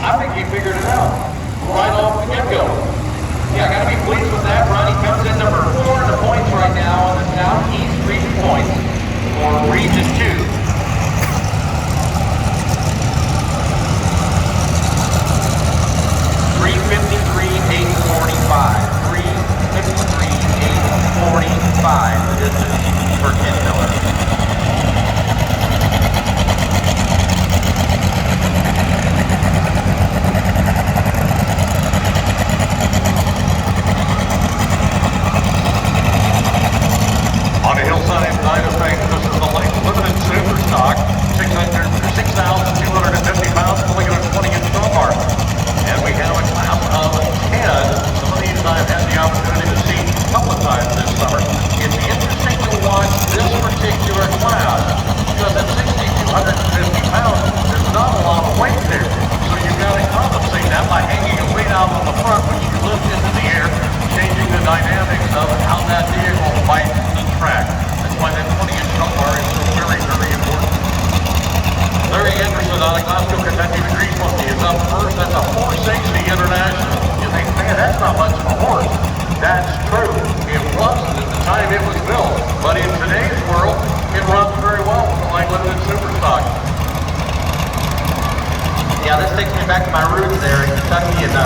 I think he figured it out right off the get-go. Yeah, I got to be pleased with that run. He comes in number 4 in the points right now on the Southeast Region points for Region 2. 3:53.845, the distance for Ken Miller. On a hillside side of things, this is the Lake Limited Super Stock, 6,250 pounds, pulling in a 20-inch drum bar. And we have a class of 10. Some of these I've had the opportunity to see a couple of times this summer. It's interesting to watch this particular class because at 6,250 pounds, there's not a lot of weight there. So you've got to compensate that by hanging a weight out on the front, which you lift into the air, changing the dynamics of how that vehicle bites the track. That's why that 20-inch drum bar is so very, very important. Larry Anderson out of Glasgow, Kentucky, the Grease Monkey is up first. That's a 460 International. You think, man, that's not much of a horse. That's true. It wasn't at the time it was built. But in today's world, it runs very well with the Light Limited Super Stock. Yeah, this takes me back to my roots there in Kentucky, and a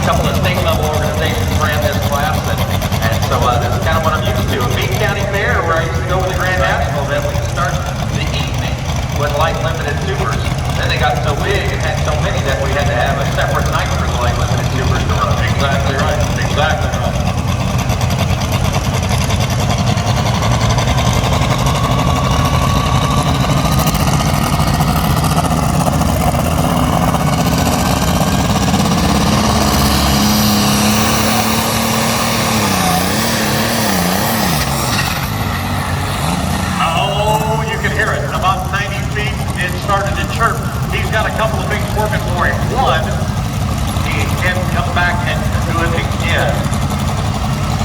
couple of state-level organizations ran this class, and so this is kind of what I'm used to. A Meade County Fair, where I used to go with the Grand National, then we could start the evening with Light Limited Supers. Then they got so big and had so many that we had to have a separate night for the Light Limited Supers to run. Exactly right. Exactly right. Started to chirp. He's got a couple of things working for him. One, he can come back and do it again.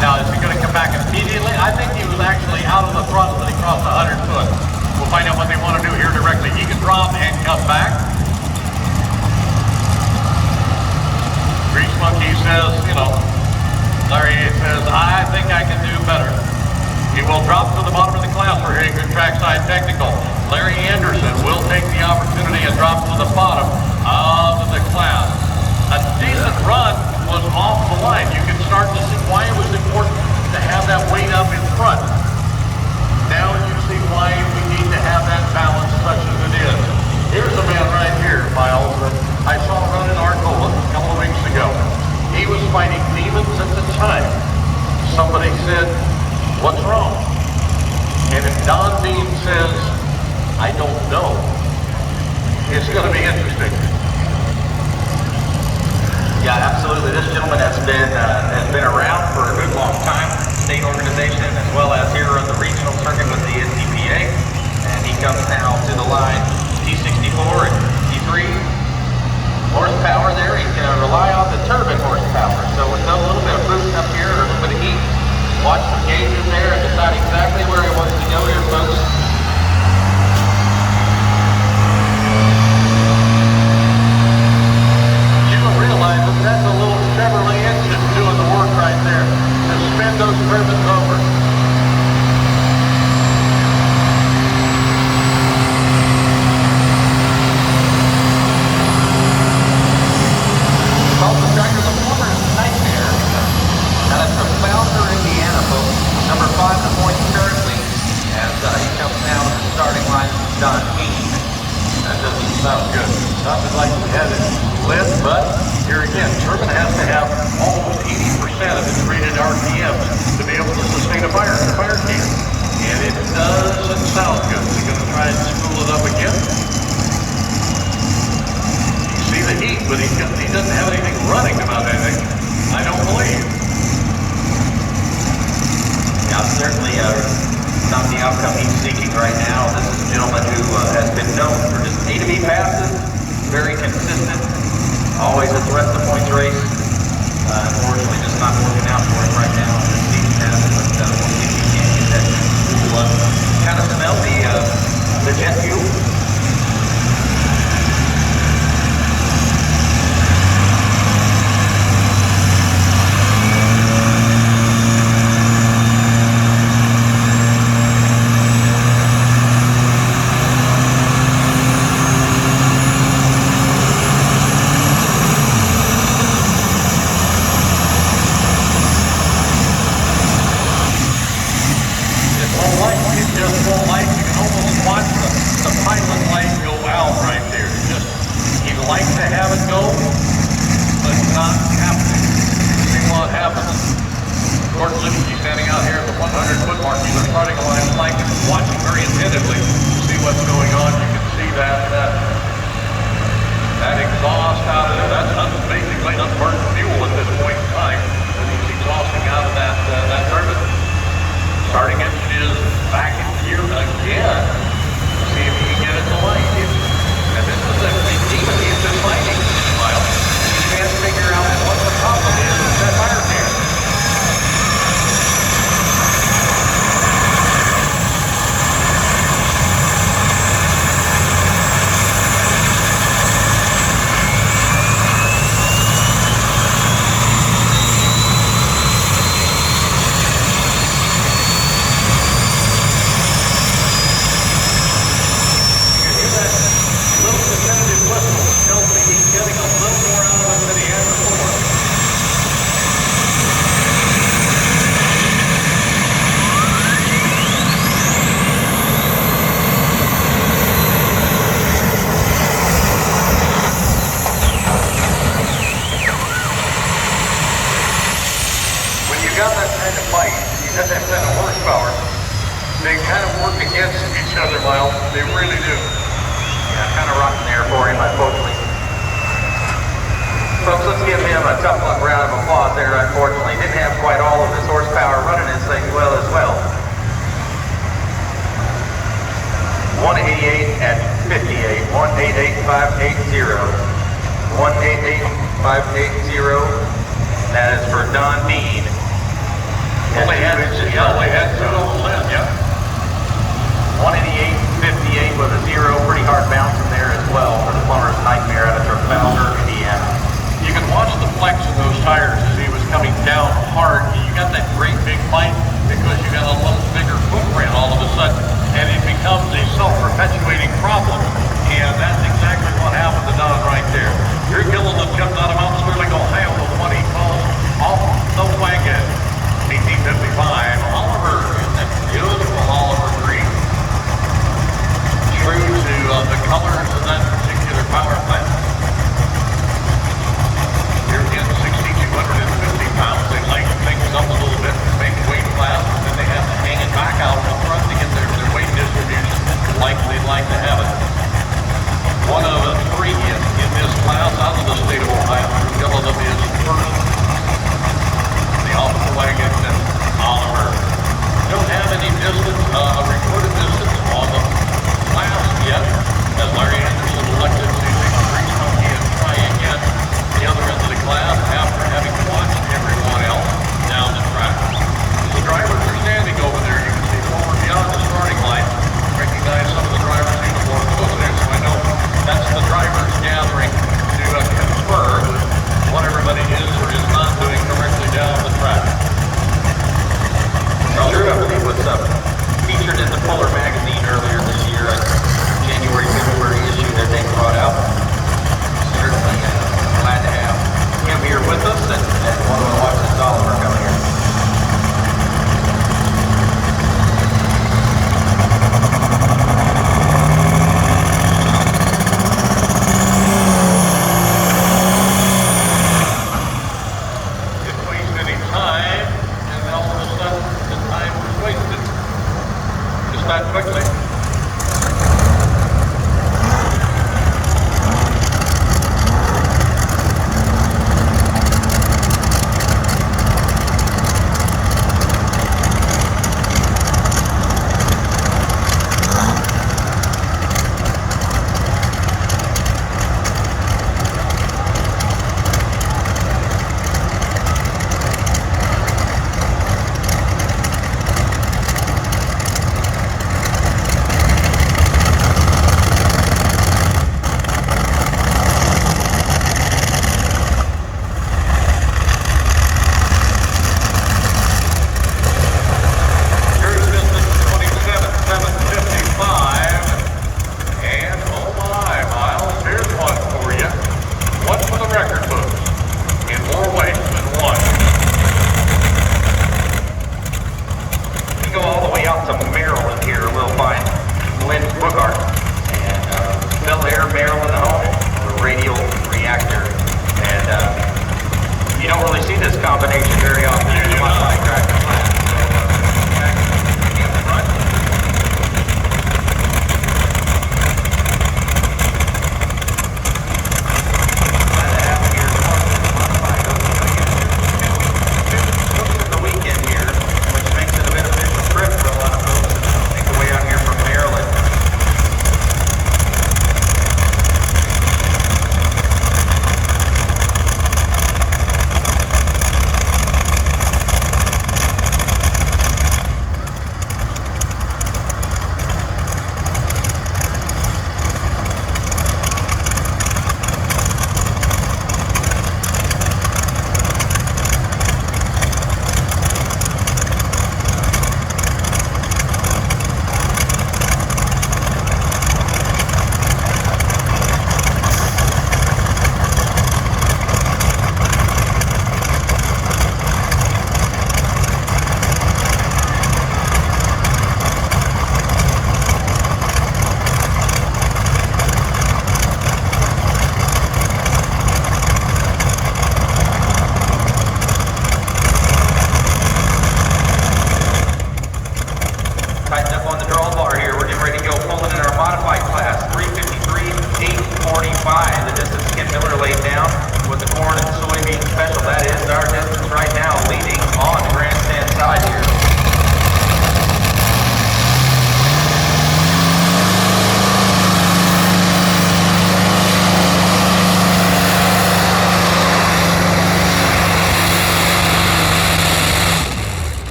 Now, is he going to come back immediately? I think he was actually out of the throttle when he crossed 100 foot. We'll find out what they want to do here directly. He can drop and come back. Grease Monkey says, Larry says, I think I can do better. He will drop to the bottom of the class for a good trackside technical. Larry Anderson will take the opportunity and drop to the bottom of the class. A decent run was off the line. You can start to see why it was important to have that weight up in front. Now you see why we need to have that balance such as it is. Here's a man right here, Miles, that I saw run in Arcola a couple of weeks ago. He was fighting demons at the time. Somebody said, what's wrong? And if Don Dean says, I don't know, it's going to be interesting. Yeah, absolutely. This gentleman has been around for a good long time, state organization, as well as here on the regional circuit with the NTPA. And he comes now to the line T64 and T3 horsepower there. He's going to rely on the turbine horsepower. So with a little bit of boost up here, or a little bit of heat, watch the gauges there and decide exactly where he wants to go here, folks. You don't realize that that's a little Chevrolet engine doing the work right there to spin those turbines over. Tulsa Tracker, the former Nightmare, out of Trafalgar, Indiana, folks. Number 5 in the points currently, as he comes down to the starting line from John Keane. That doesn't sound good. Sounded like we had it lit, but here again, turbine has to have almost 80% of its rated RPM to be able to sustain a fire can. And it doesn't sound good. We're going to try and spool it up again. You see the heat, but he doesn't have anything running about anything, I don't believe. Yeah, certainly not the outcome he's seeking right now. This is a gentleman who has been known for just A to B passes, very consistent, always a threat to the points race. Unfortunately, just not working out for him right now in this season pass, but we'll see if he can get that cool kind of smell the jet fuel. We'd like to have it go, but not happening. See what happens. Gordon Lipsky standing out here at the 100-foot mark. He's starting a line flank and watching very attentively to see what's going on. You can see that exhaust out of there. That's basically unburnt fuel at this point in time. And he's exhausting out of that turbine. Starting engine is back in gear again. See if he can get it to light. And this is even if it's lighting, Miles, you can't figure out what the problem is with that fire can. Got that kind of fight, you got that kind of horsepower, they kind of work against each other, Miles. They really do. Yeah, kind of rocking there for him, unfortunately. Folks, let's give him a tough luck round of applause there, unfortunately. Didn't have quite all of his horsepower running his thing well as well. 188 at 58, 188,580. 188,580. That is for Don Dean. Only had two on the list, yeah. 188.58 with a 0, pretty hard bouncing there as well for the plumber's nightmare out of Trafalgar, Indiana. You can watch the flex of those tires as he was coming down hard. You got that great big bite because you got a little bigger footprint all of a sudden, and it becomes a self-perpetuating problem. And that's exactly what happened to Don right there. Drew Gilliland jumped out of Mount Sterling, Ohio with what he calls off the wagon. 1855, Oliver, that beautiful Oliver green. True to the colors of that particular power plant.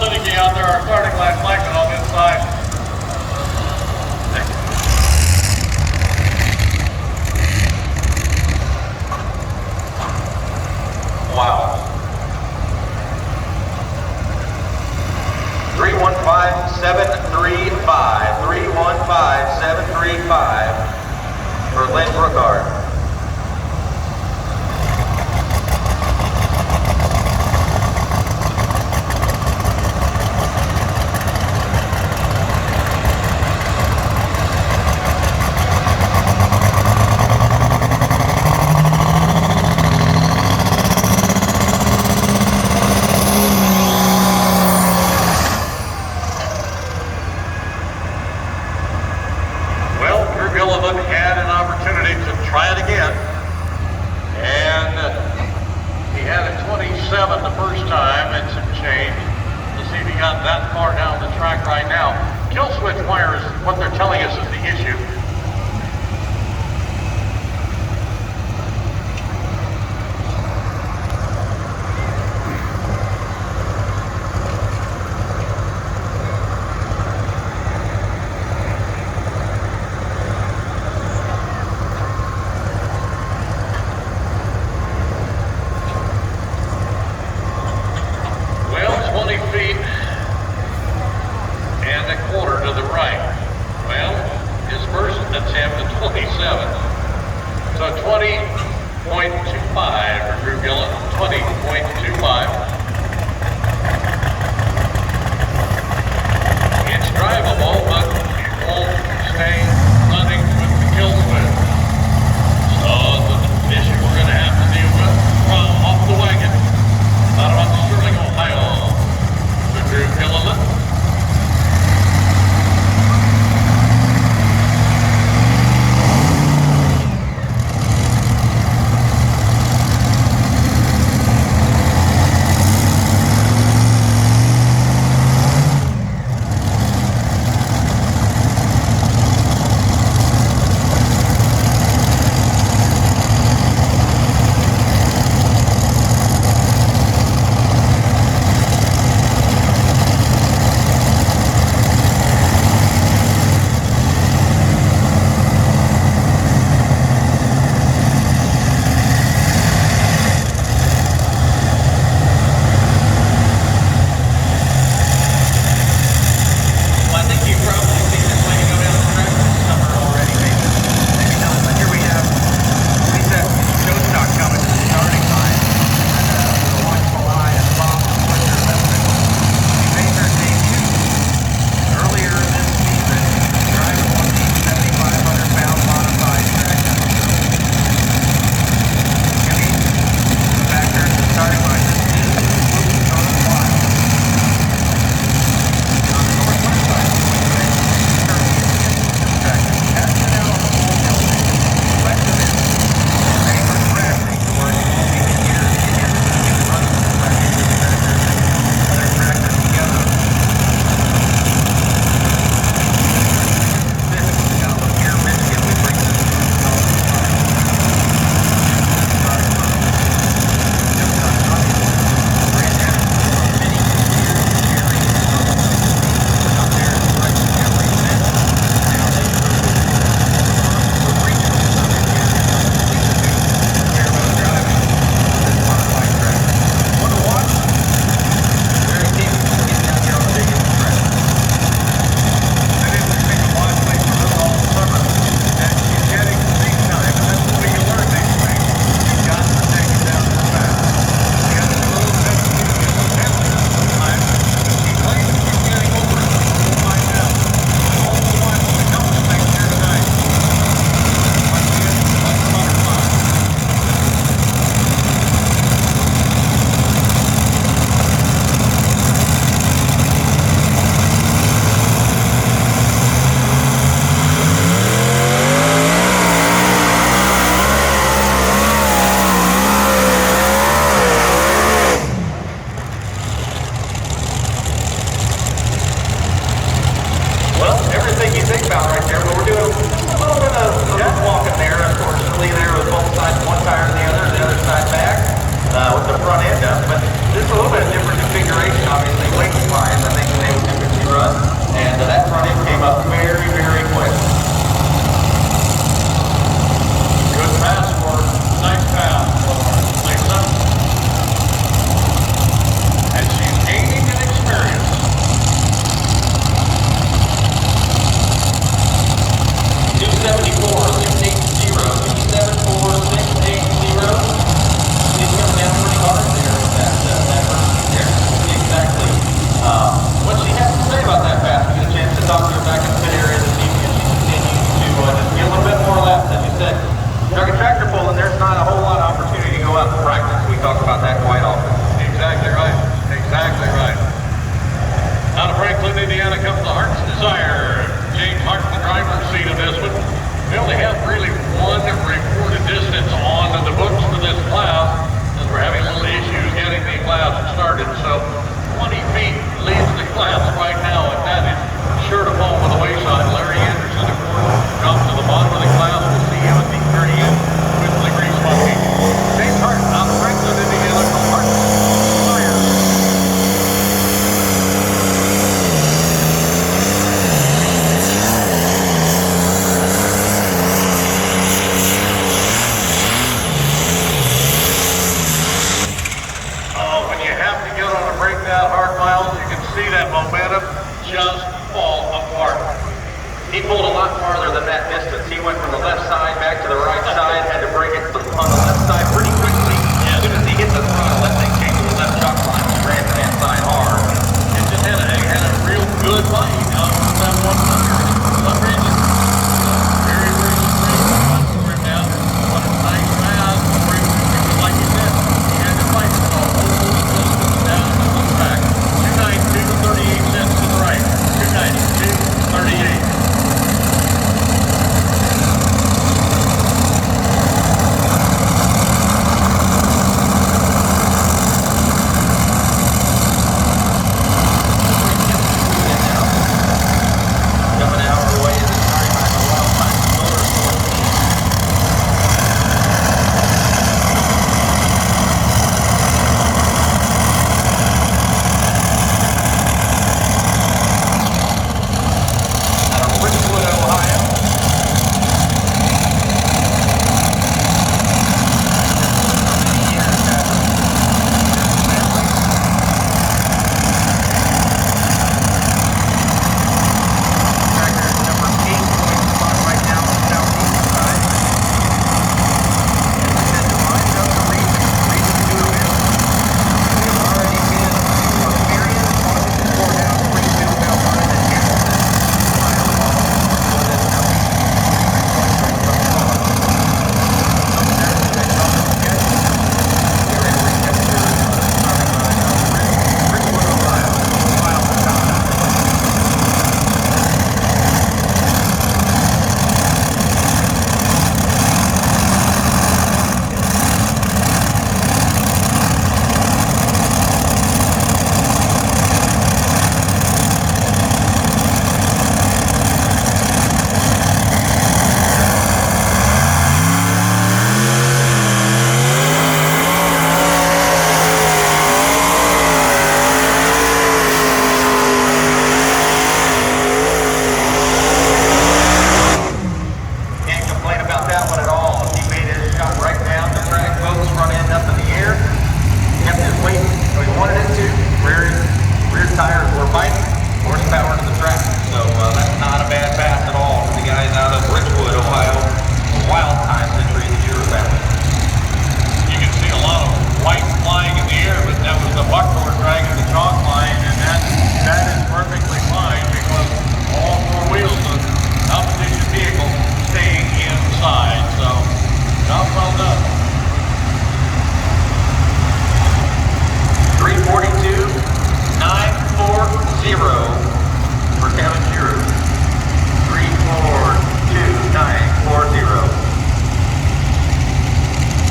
Lineage out there, our starting line blanket on this side. Wow. 315735. 315735 for Lynn Brookard. Had an opportunity to try it again, and he had a 27 the first time and some change. Let's see if he got that far down the track right now. Kill switch wire is what they're telling us is the issue. And a quarter to the right. Well, his first attempt at 27. So 20.25 for Drew Gillen. 20.25. It's drivable, but it won't stay running with the kill switch. So the issue we're going to have to deal with from off the wagon out of Sterling, Ohio. For Drew Gillen. With the front end up, but this is a little bit different configuration, obviously, weight-wise. momentum just fall apart. He pulled a lot farther than that distance. He went from the left side back to the right side, had to bring it on the left side pretty quickly. As soon as he hit the throttle, that thing came to the left shock line and ran the inside hard. It just had a real good bite out of that one tire. For some reason, very, very straight for him now. But a nice pass for him, because like you said, he had to fight the whole distance down to the track. 292, 38 cents to the right. 292, 38. Coming out our way this time by the Wild Times Motorsport team. Out of Richwood, Ohio. Can't complain about that one at all. He made his shot right down the track, folks, front end up in the air. Kept his weight where he wanted it to. Rear tires were biting, horsepower to the track. So that's not a bad pass at all for the guys out of Richwood, Ohio. Wild Times entry the Euro family. You can see a lot of white flying in the air, but that was the buckboard dragging the chalk line, and that is perfectly fine because all four wheels of the competition vehicle staying inside. So, job well done. 342, 940 for Kevin Giroux. 342, 940.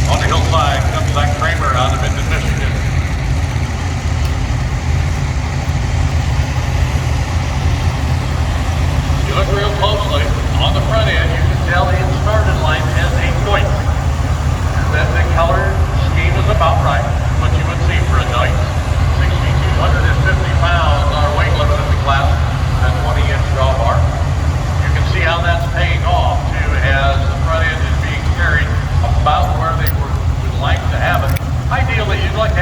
On the hillside comes Zach Kramer out of Minden, Michigan. You look real closely on the front end, you can tell the started line has a joint. Then the color scheme is about right, what you would see for a joint. 6,250 pounds are weight limit in the class, that 20-inch drawbar. You can see how that's paying off too, as the front end is being carried about where they would like to have it. Ideally, you'd like to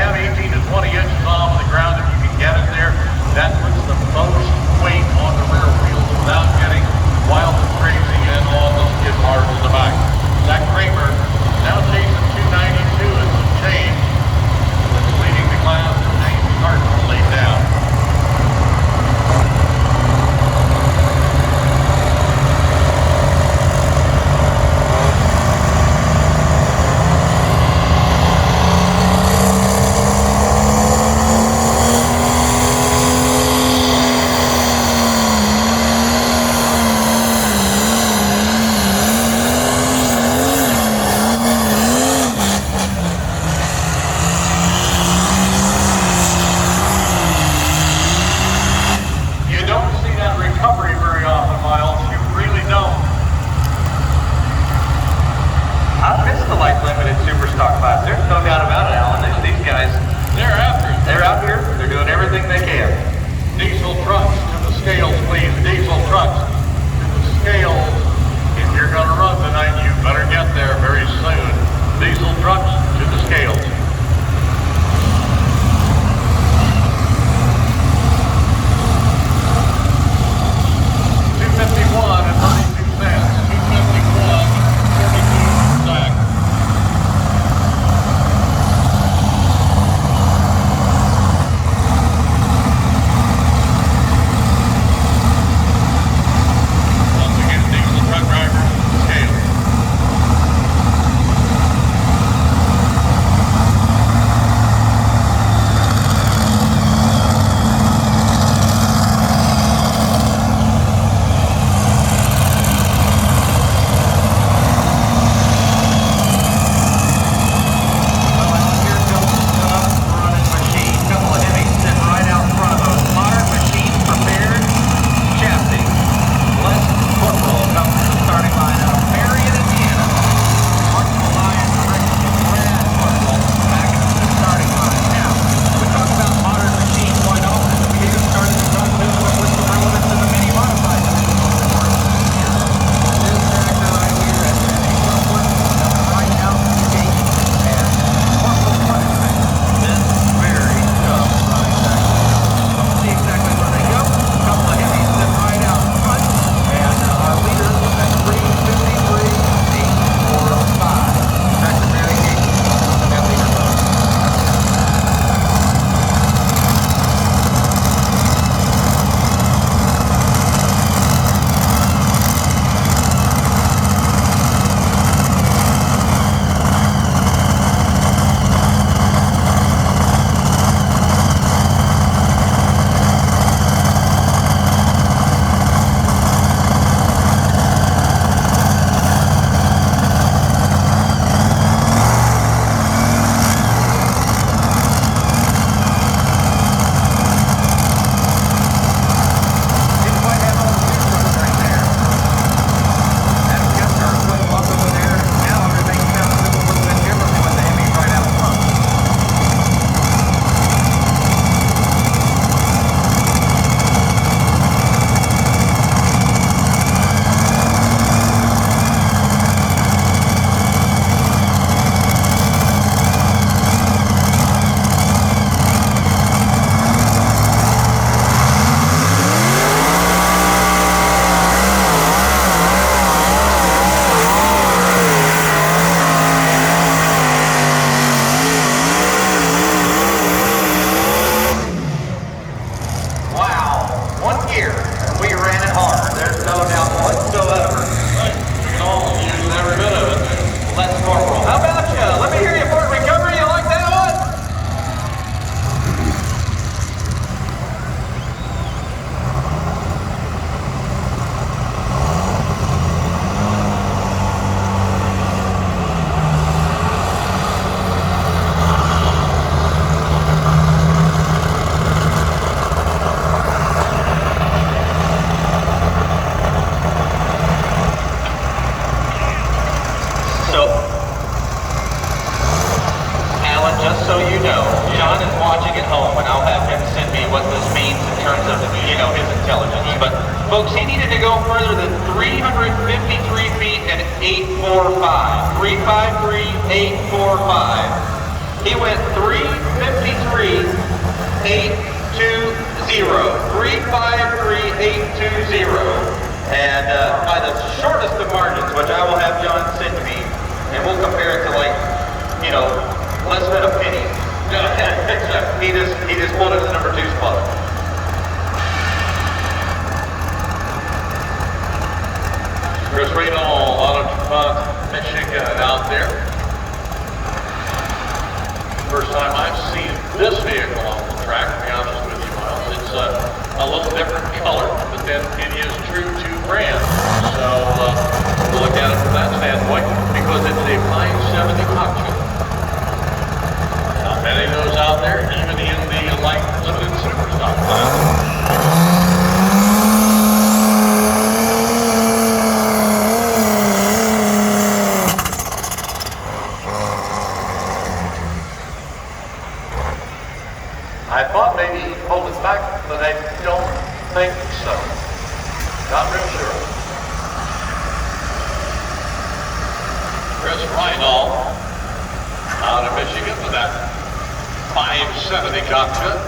year. We ran it hard. There's no doubt whatsoever. Right. We can all use every bit of it. Let's Corporal. How about you? Let me hear you for recovery. You like that one? So, Alan, just so you know, John is watching at home, and I'll have him send me what this means in terms of, his intelligence. But, folks, he needed to go further than 353 feet and 845. 353, 845. He went 353, 820. 353, 820. And by the shortest of margins, which I will have John send me, and we'll compare it to less than a penny. he just pulled it to number 2 spot. Chris Reno out of Michigan out there. First time I've seen this vehicle on the track, to be honest with you, Miles. It's a little different color, but then it is true to brand. So we'll look at it from that standpoint because it's a 570 cockpit. Not many of those out there, even in the light limited super stock class. I thought maybe he'd hold it back, but I don't think so. Not real sure. Chris Reinald out of Michigan with that 570 cockpit.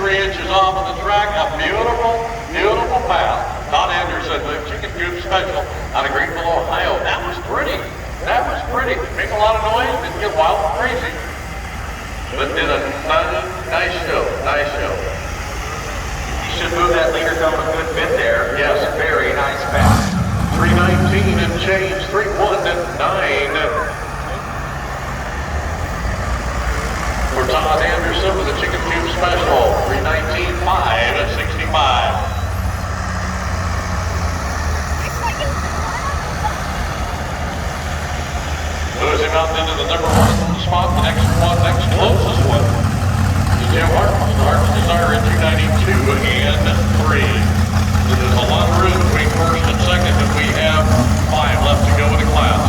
3 inches off of the track. A beautiful, beautiful pass. Todd Anderson, the Chicken Coop Special out of Greenville, Ohio. That was pretty. That was pretty. Make a lot of noise, didn't get wild and crazy. But did a nice show, nice show. You should move that leader cone a good bit there. Yes. Very nice pass. 319 and change, 319. For Todd Anderson with the Chicken Coop Special, 319.565. Moves him out into the number 1 spot, the next closest one is Jim Hartman. Hartman Desire at 292 and 3. There's a lot of room between first and second, and we have 5 left to go in the class.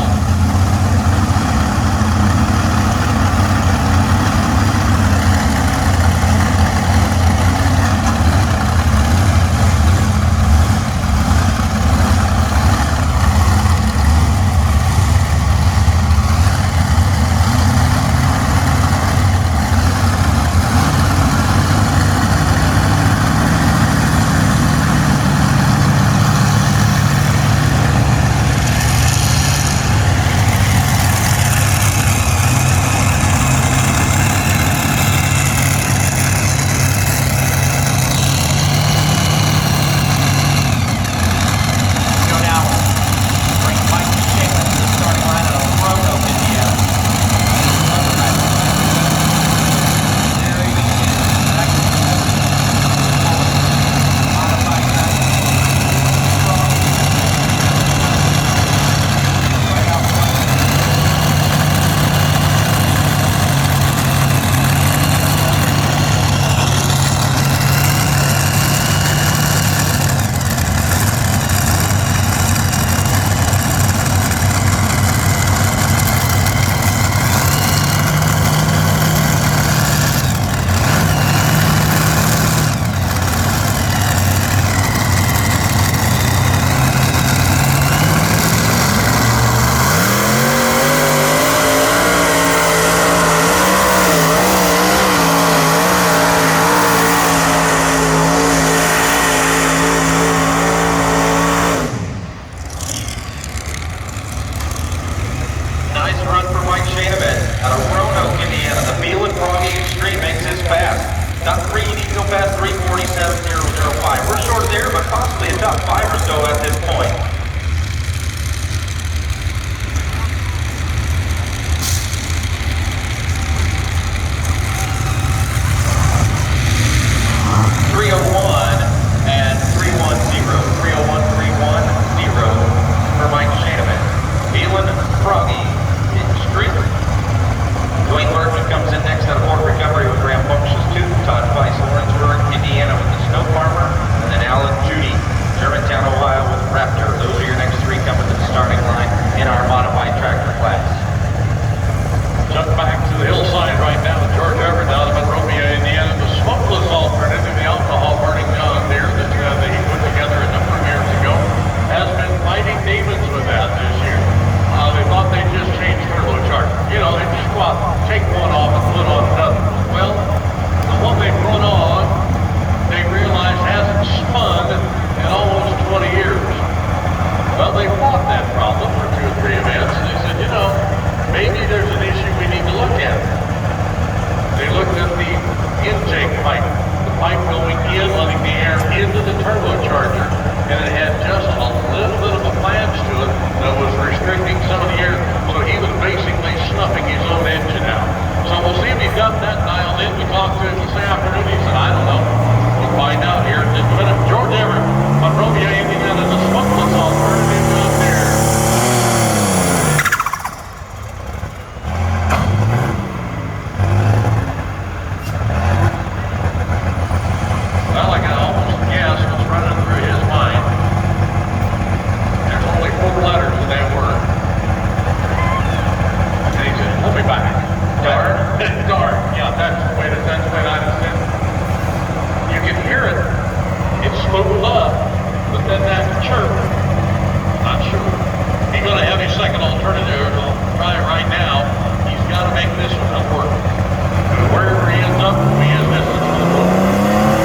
Top 3, you need to go past 347.005. We're short of there, but possibly a top 5 or so at this point. And 310, 301, 310 for Mike Shanaman. Phelan Froggy Street. Dwayne Burton comes in next out of Port Recovery with Rambunctious Tooth. Todd Weiss, Lawrenceburg, Indiana with the Snow Farmer. And then Alan Judy, Germantown, Ohio with Raptor. Those are your next 3 coming to the starting line in our modified tractor class. Jump back to the hillside right now with George Everett out of Monrovia, Indiana. The smokeless alternative, the alcohol burning John Deere that he put together a number of years ago, has been fighting demons with that this year. They thought they'd just change turbocharger. You know, they just go out, take one off and put on another. Well, the one they put on, they realized hasn't spun in almost 20 years. Well, they fought that problem for 2 or 3 events, and they said, you know, maybe there's an issue we need to look at. They looked at the intake pipe, the pipe going in, letting the air into the turbocharger, and it had just a little bit of a flange to it that was restricting some of the air, so he was basically snuffing his own engine out. So we'll see if he's got that dialed in. We talked to him this afternoon. He said, I don't know. We'll find out here in just a minute. George Everett, Monrovia, Indiana, the smokeless alternative out there. Well, I can almost guess what's running through his mind. There's only 4 letters in that word. And he said, we'll be back. Darn. Darn. Yeah, that's the way I'd have said it. You can hear it. It's smoothed up, but then that chirp, not sure. He's going to have his second alternative. He'll try it right now. He's got to make this one work. Wherever he ends up, he is this is the book.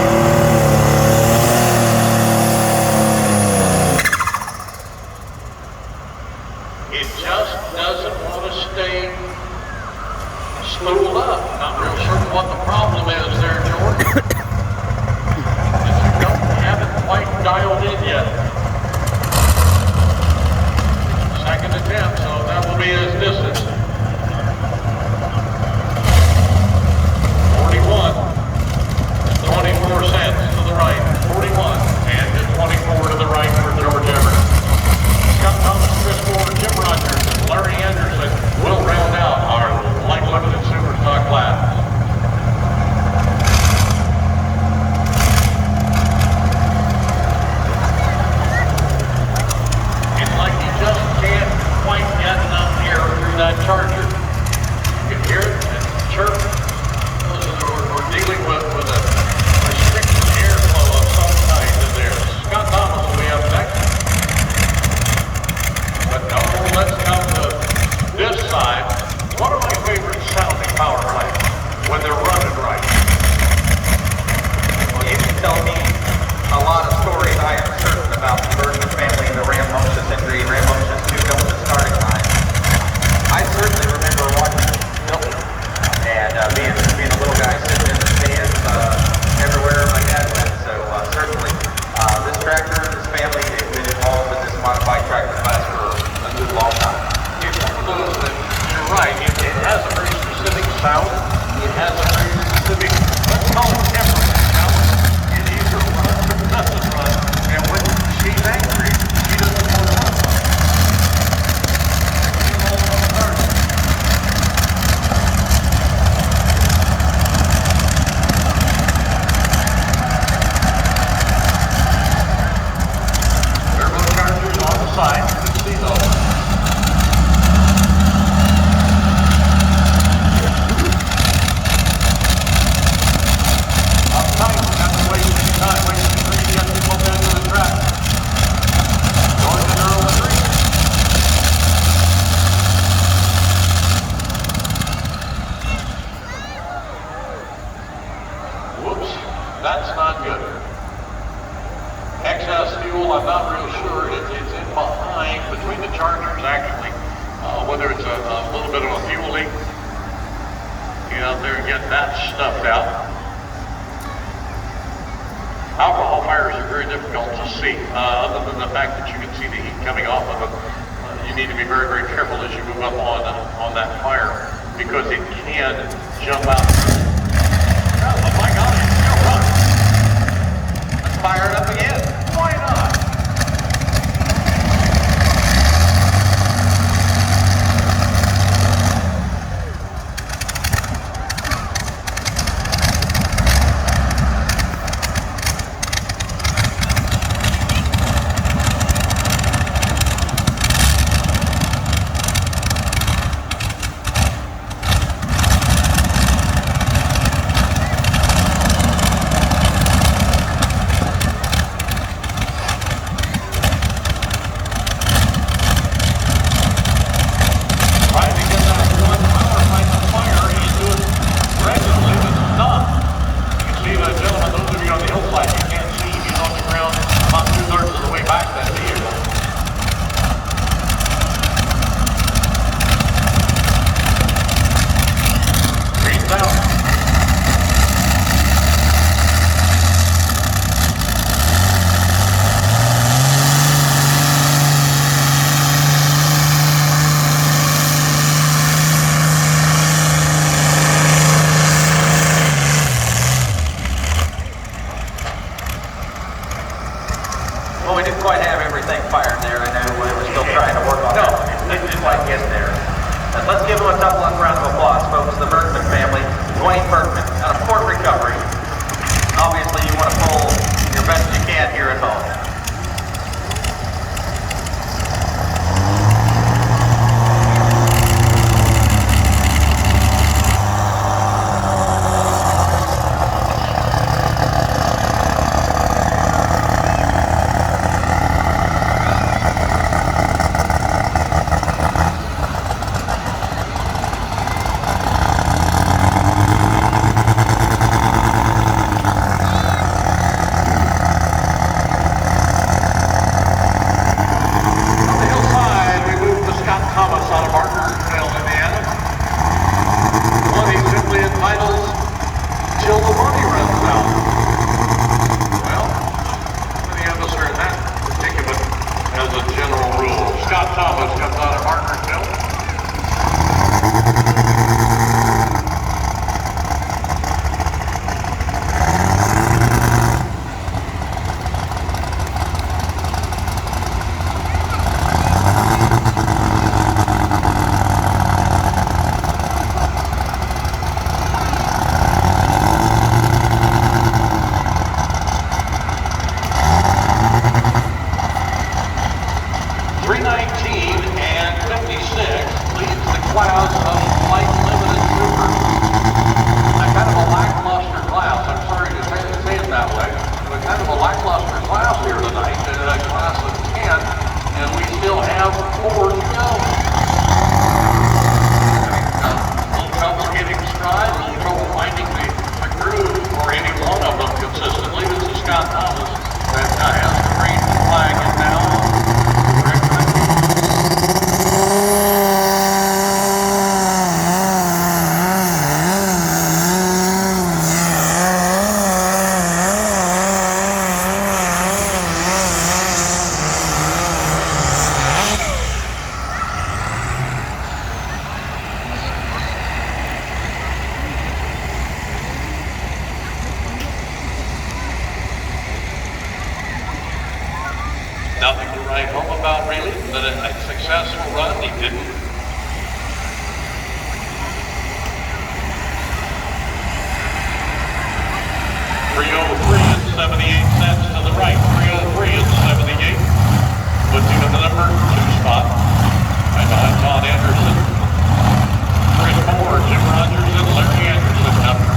It has a very specific, let's call it temperament. Now, it either runs or doesn't run. And when she's angry, she doesn't want to run. Turbo chargers on the side. You can see those. That's not good. Excess fuel, I'm not real sure. It's in behind, between the chargers actually. Whether it's a little bit of a fuel leak. Get out there and get that stuffed out. Alcohol fires are very difficult to see. Other than the fact that you can see the heat coming off of them, you need to be very, very careful as you move up on that fire because it can jump out. Oh my God, it's still running. Let's fire it up again. Why not? Well, we didn't quite have everything fired there. I know we're still trying to work on that. We didn't quite get there. But let's give them a tough luck round of applause, folks. The Bergman family, Dwayne Bergman, out of Port Recovery. Obviously, you want to pull your best you can here at home. about really, but a successful run. He didn't. 3:03.78 to the right. 3:03.78 puts him in the number 2 spot. Right behind Todd Anderson, Chris Moore, Jim Rogers, and Larry Anderson number.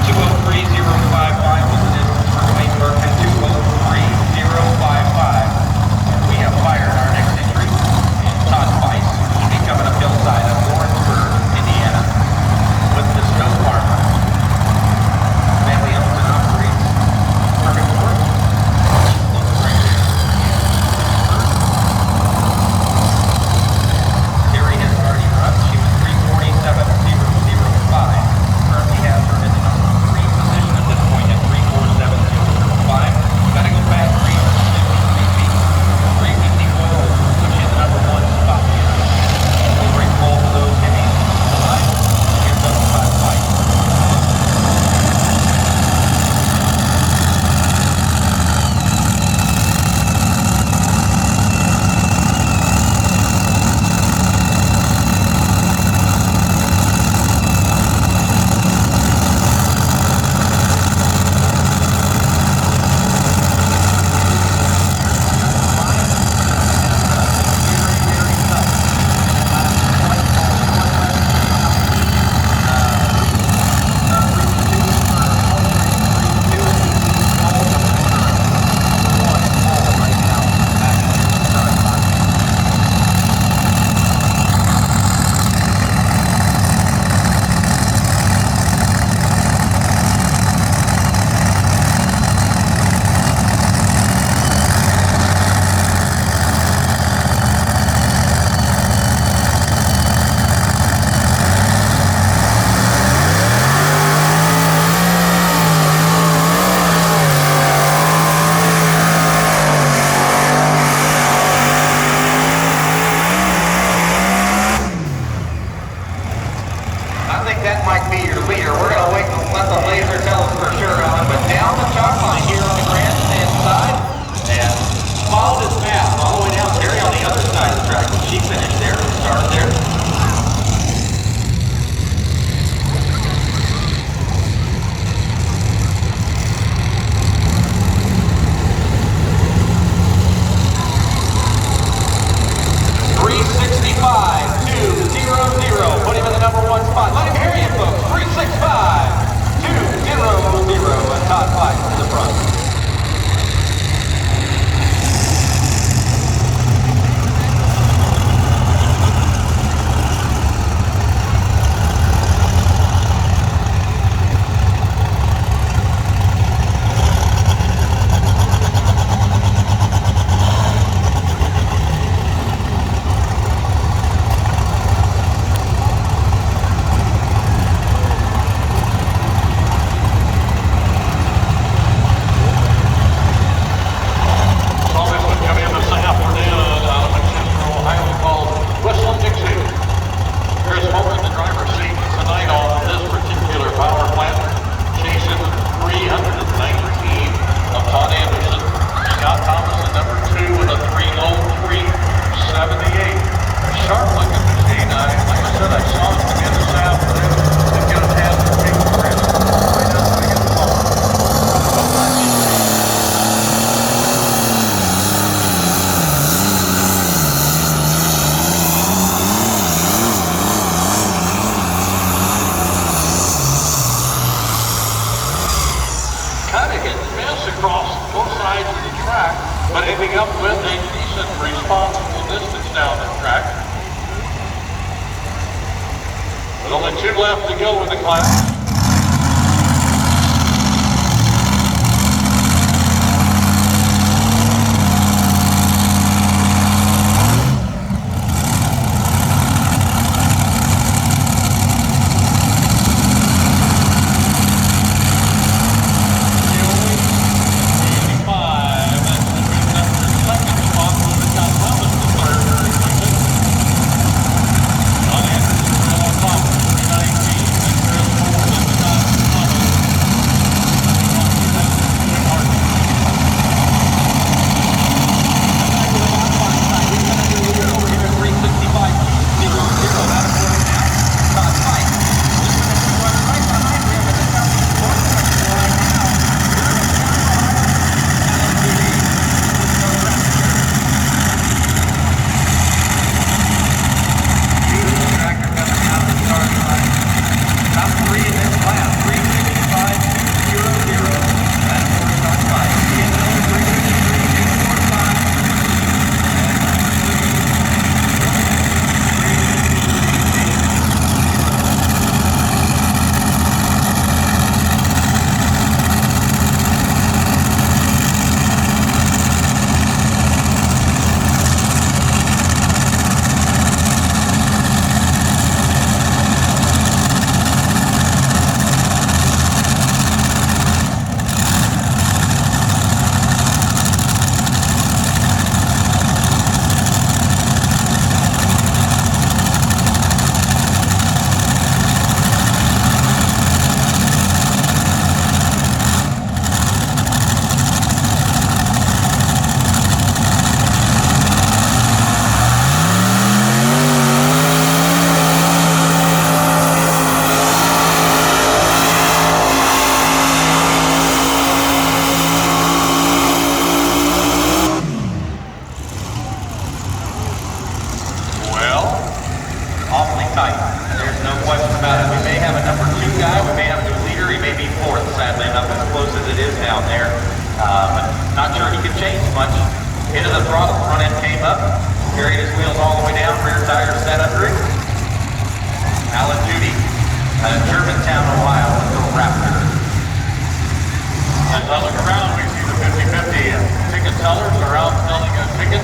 2:03.055 was the distance for Dwayne Burkman. 2:03.055. And we have fired our next entry. And Todd Weiss should be coming up hillside of Lawrenceburg, Indiana, with the Snow Farmer. Family owns and operates Perfect Work. Local right there. Terry has already run. She was 3:47.005. Currently has her in the number 3 position at this point at 3:47.005. Gotta go back 353 feet. 3:54 will put you in the number 1 spot here. We'll bring both of those heavies to life. Give them a 5 fight. I think that might be your leader. We're going to wait and let the laser tell us for sure, Alan. But down the chalk line here on the grandstand side, and followed his path all the way down. Terry on the other side of the track. She finished there, started there. Put him in the number 1 spot. Let him hear you, folks. 3:65.200, and Todd Weiss to the front. across both sides of the track, but ending up with a decent responsible distance down the track. With only 2 left to go in the class. But not sure he could change much. Into the throttle, front end came up, carried his wheels all the way down, rear tire set under it. Alan Judy, Germantown, Ohio, with the Raptor. As I look around, we see the 50/50 ticket sellers are out selling a ticket.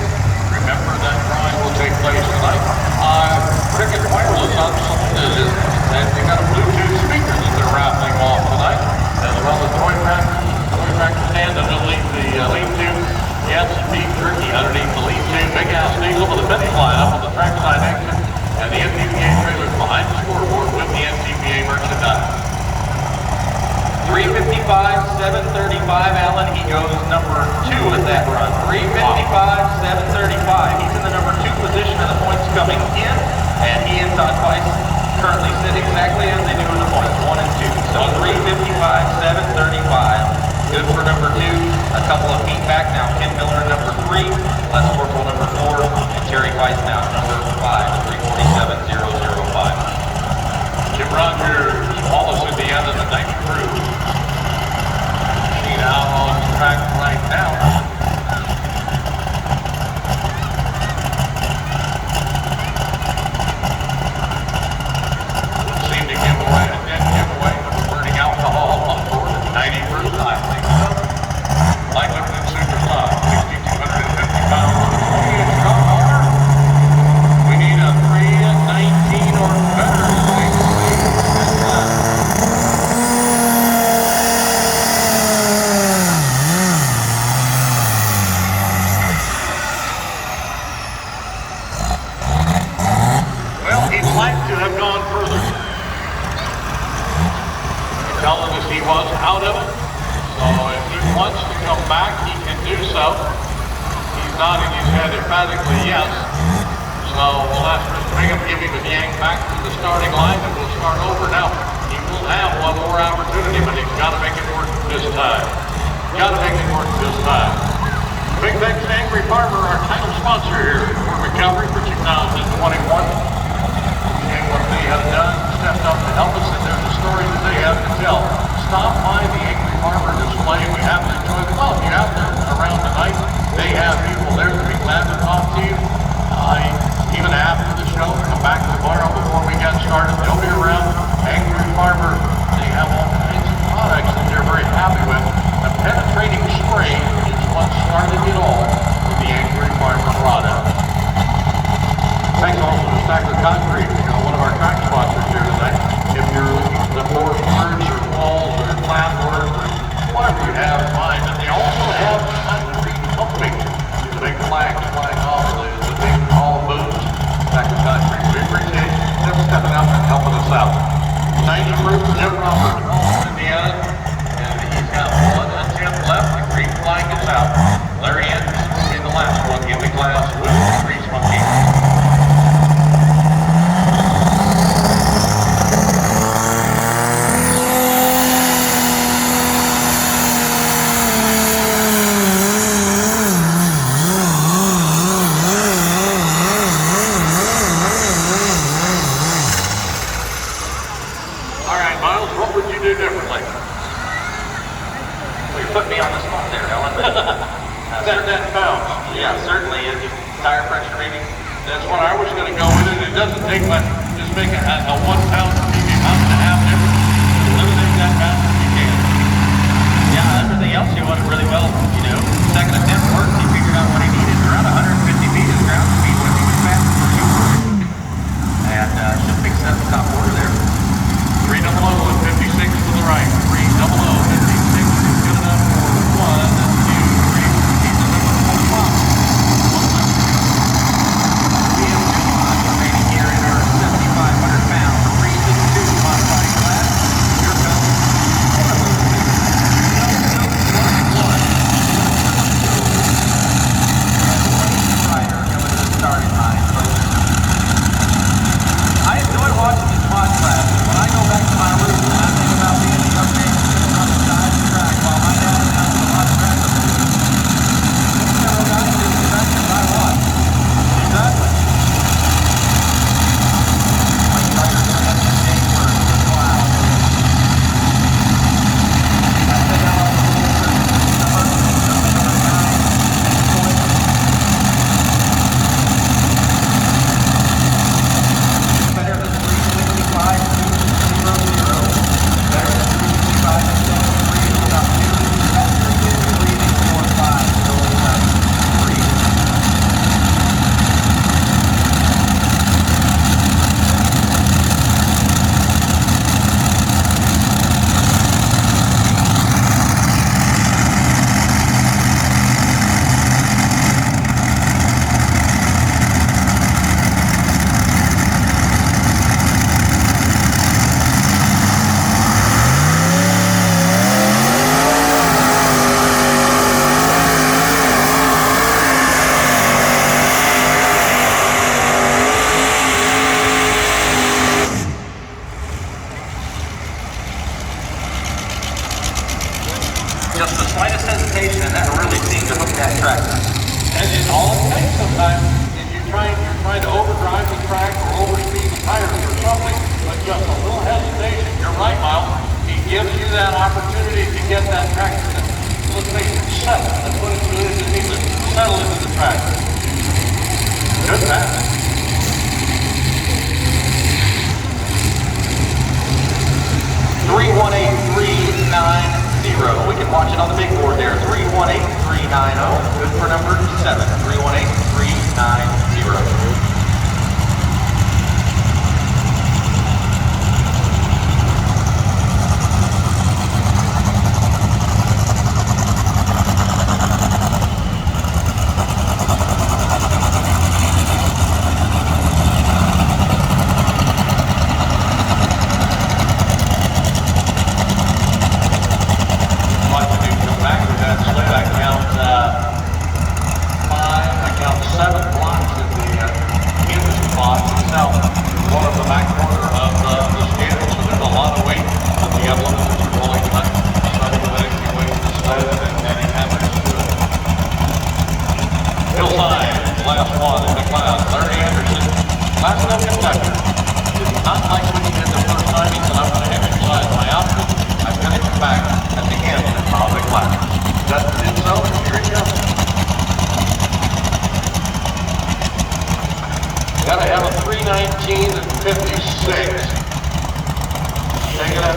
Remember that drawing will take place tonight. Cricket Wireless on and they got a Bluetooth speaker that they're raffling off tonight, as well as toy tractor stand underneath the lean-to. Yes, beef jerky underneath the lean-to. Big ass diesel with a finish line up on the trackside exit, and the NTPA trailers behind the scoreboard with the NTPA merchandise. 355, 735, Alan, he goes number 2 at that run. 355, 735. He's in the number 2 position of the points coming in, and he and Todd Weiss currently sit exactly as they do in the points, 1 and 2. So 355, 735. Good for number 2. A couple of feet back now. Ken Miller, number 3. Les Corporal, number 4. And Terry Weiss now, number 5. 347,005. Jim Rogers, Wallace, Indiana, the night crew. Machine out on the track right now. Seemed to give away, it didn't give away, burning alcohol on board at 90 proof, I think so. Like looking at Superstar, 6,250 pounds. We need a 3:19 or better. Telling us he was out of it, so if he wants to come back, he can do so. He's nodding his head emphatically yes. So we'll ask Mr. Bingham to give him a yank back to the starting line, and we'll start over now. He will have one more opportunity, but he's got to make it work this time. Got to make it work this time. Big thanks to Angry Farmer, our title sponsor here for recovery for 2021. And what they have done, stepped up to help us, and there's a story that they have to tell. Stop by the Angry Farmer display. We have to enjoy the well. If you're out there around tonight, they have people there to be glad to talk to you. Even after the show, come back tomorrow before we get started. They'll be around. Angry Farmer, they have all kinds of products that they're very happy with. A penetrating spray is what started it all with the Angry Farmer product. Thanks also to Stacker Concrete, one of our track sponsors here tonight. If you're looking for boards or walls or flat work or whatever you have in mind, and they also have concrete pumping. The big flag off the big tall booms. Stacker Concrete, we appreciate them stepping up and helping us out. 90 proof, Jim Roberts, Indiana, and he's got 1 attempt left. The green flag is out. Larry Anderson in the last one, in the glass with the Grease Monkey. Put me on the spot there, Ellen. That pounds. Yeah, certainly. Tire pressure maybe. That's what I was going to go with it. It doesn't take much. Just make a 1 pound or maybe a pound and a half difference. Eliminate that pound if you can. Yeah, everything else he wanted really well. Second attempt worked. He figured out what he needed. Around 150 feet is ground speed when he was fast for you. And should fix that top order there. 300 and 56 to the right. 300, 56 is good enough for 1, 2, 3. He's in the 45. We have 2 miles remaining here in our 7,500 pound 362 just the slightest hesitation, and that really seemed to hook that tractor. And it's all it takes sometimes. If you're trying to overdrive the track or overspeed the tires or something, but just a little hesitation, you're right, Miles. He gives you that opportunity to get that tractor to, let's face it, settle. That's what it really is. It needs to settle into the track. Good pass. 318-390. We can watch it on the big board there. 318-390. Good for number 7. 318-390. Gotta have a 319 and 56. Shake it up.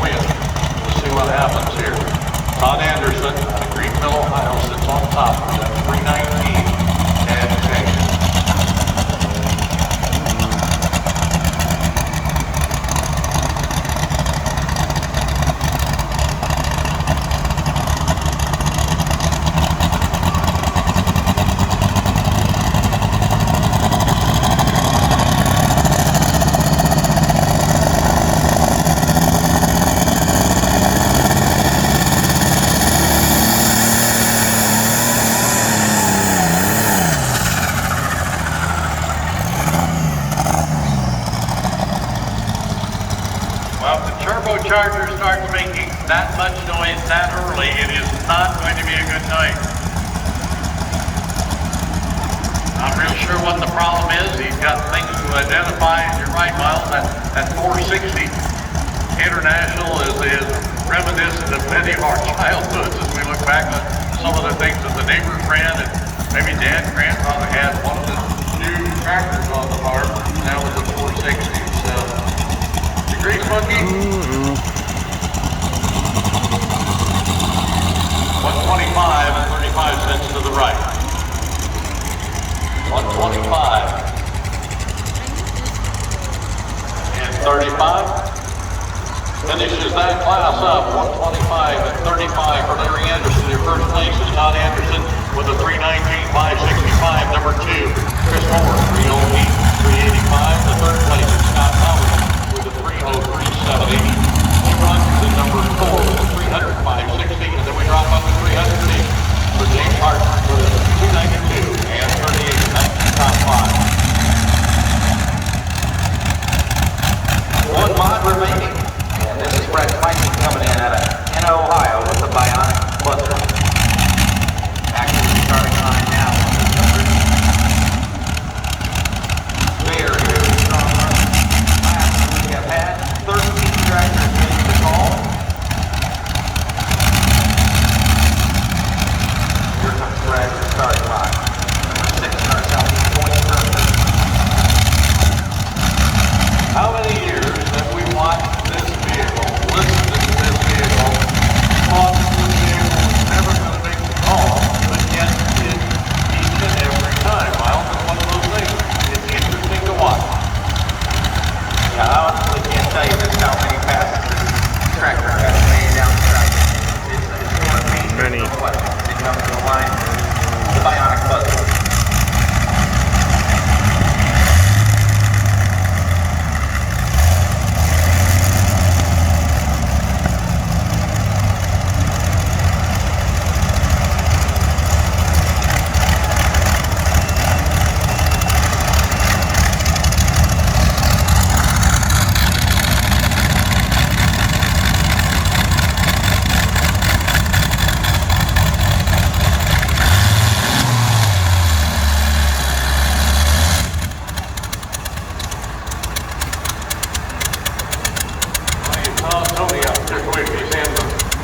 Win. We'll see what happens here. Todd Anderson out of Greenville, Ohio, sits on top of that 319 and change. Well, if the turbocharger starts making that much noise that early, it is not going to be a good night. Not real sure what the problem is. He's got things to identify. You're right, Miles. That 460 International is reminiscent of many of our childhoods as we look back on some of the things that the neighbors ran, and maybe Dad grandfather had one of the new tractors on the farm. That was a 460. So. Grease monkey. 125 and 35 cents to the right. 125 and 35. Finishes that class up. 125 and 35 for Larry Anderson. Your first place is Todd Anderson with a 319.565. Number 2, Chris Moore, 308.385. The third place is Scott Thomas with a 303.780. He runs to number 4 with a 305.60, and then we drop up to 300 for James Hart with a 292 and 38. That's the top 5. One mod remaining, and this is Brett Mikey coming in out of Ohio with the Bionic Buster. Actually starting line now. Very, very strong run. We have had 13 tractors make the call. Here comes Brad to start line. Number 6 starts out with Point Perfect. How many years have we watched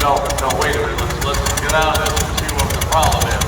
No, wait a minute. Let's get out of this and see what the problem is.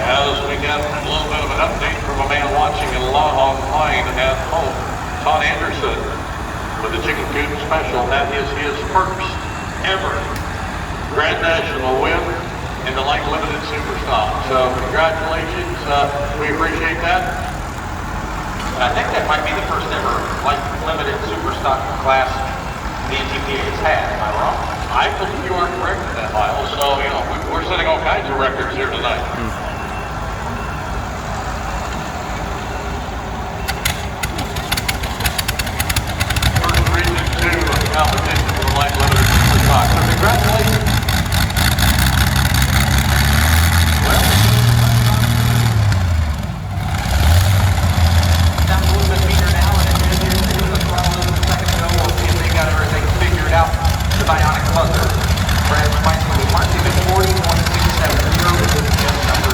As we got a little bit of an update from a man watching in Long Hong Plain at home, Todd Anderson with the Chicken Coop Special. That is his first ever Grand National win in the Light Limited Superstock. So congratulations, we appreciate that. And I think that might be the first ever light limited Superstock class the NTPA has had. Am I wrong? I believe you are correct in that, Miles. So, you know, we're setting all kinds of records here tonight. Competition for the Light Limited Superstock. So congratulations. Well, sounds a little bit meaner now, and it's doing the throttle in the second go. We'll see if they got everything figured out. The bionic buzzer. Brad Spicer with Mark, 40.670 is just number